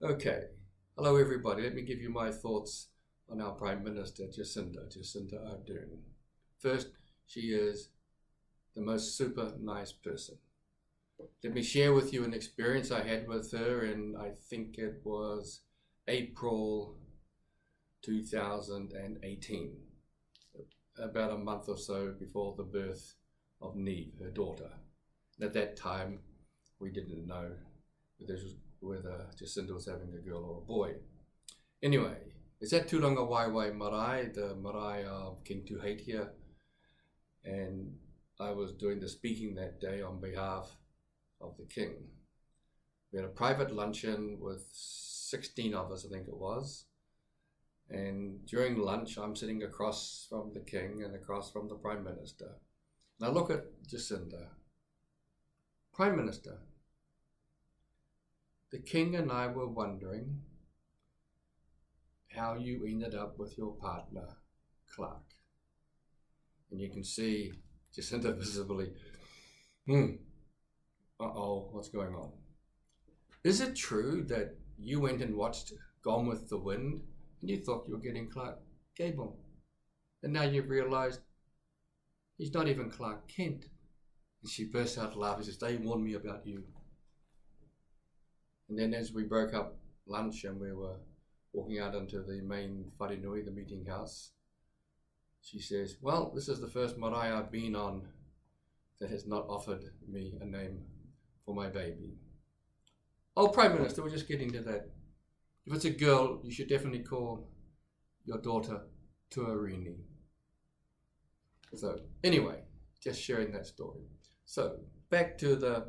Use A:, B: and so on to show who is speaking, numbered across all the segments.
A: Okay, hello everybody. Let me give you my thoughts on our Prime Minister Jacinda Ardern. First, she is the most super nice person. Let me share with you an experience I had with her in, I think it was April 2018, about a month or so before the birth of Neve, her daughter. At that time, we didn't know whether Jacinda was having a girl or a boy. Anyway, it's at Turanga Waiwai Marae, the marae of King Tuariki, and I was doing the speaking that day on behalf of the king. We had a private luncheon with 16 of us, I think it was, and during lunch I'm sitting across from the king and across from the Prime Minister. And I look at Jacinda. Prime Minister, the king and I were wondering how you ended up with your partner, Clark. And you can see Jacinda visibly, what's going on? Is it true that you went and watched Gone with the Wind and you thought you were getting Clark Gable? And now you've realized he's not even Clark Kent. And she bursts out laughing. She says, they warned me about you. And then as we broke up lunch and we were walking out into the main wharenui, the meeting house, she says, well, this is the first marae I've been on that has not offered me a name for my baby. Oh, Prime Minister, we're just getting to that. If it's a girl, you should definitely call your daughter Turini. So anyway, just sharing that story. So back to the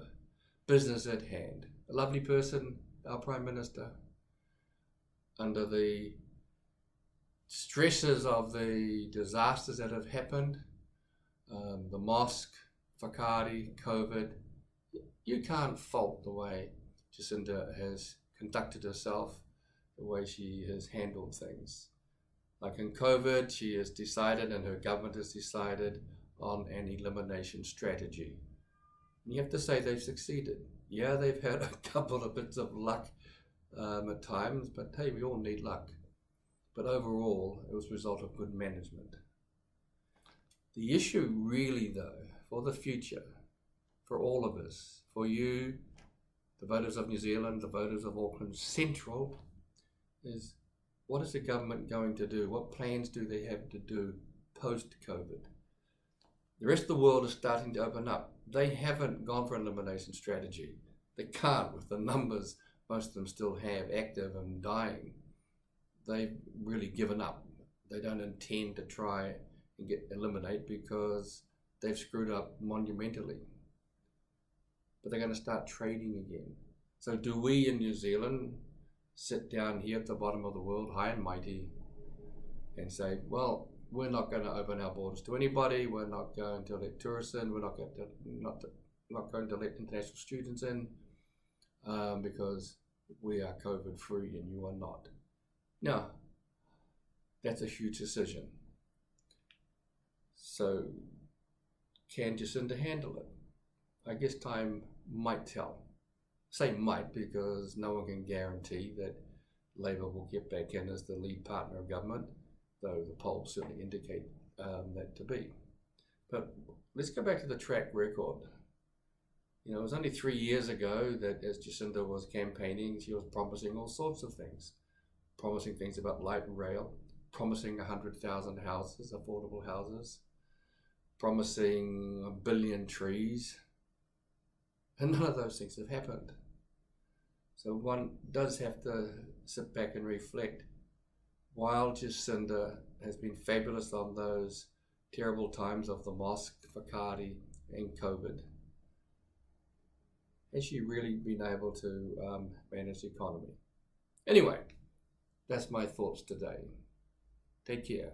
A: business at hand. A lovely person, our Prime Minister, under the stresses of the disasters that have happened, the mosque, Whakaari, COVID, you can't fault the way Jacinda has conducted herself, the way she has handled things. Like in COVID, she has decided and her government has decided on an elimination strategy. And you have to say they've succeeded. Yeah, they've had a couple of bits of luck at times, but hey, we all need luck. But overall, it was a result of good management. The issue really, though, for the future, for all of us, for you, the voters of New Zealand, the voters of Auckland Central, is what is the government going to do? What plans do they have to do post-COVID? The rest of the world is starting to open up. They haven't gone for an elimination strategy. They can't with the numbers most of them still have active and dying. They've really given up. They don't intend to try and eliminate because they've screwed up monumentally. But they're going to start trading again. So do we in New Zealand sit down here at the bottom of the world, high and mighty, and say, well, we're not going to open our borders to anybody, we're not going to let tourists in, we're not going to let international students in, because we are COVID free and you are not. No, that's a huge decision. So can Jacinda handle it? I guess time might tell. Say might because no one can guarantee that Labour will get back in as the lead partner of government, though the polls certainly indicate that to be. But let's go back to the track record. You know, it was only 3 years ago that as Jacinda was campaigning, she was promising all sorts of things. Promising things about light rail, promising 100,000 houses, affordable houses, promising 1 billion trees, and none of those things have happened. So one does have to sit back and reflect. While Jacinda has been fabulous on those terrible times of the mosque, Whakaari, and COVID, has she really been able to manage the economy? Anyway, that's my thoughts today. Take care.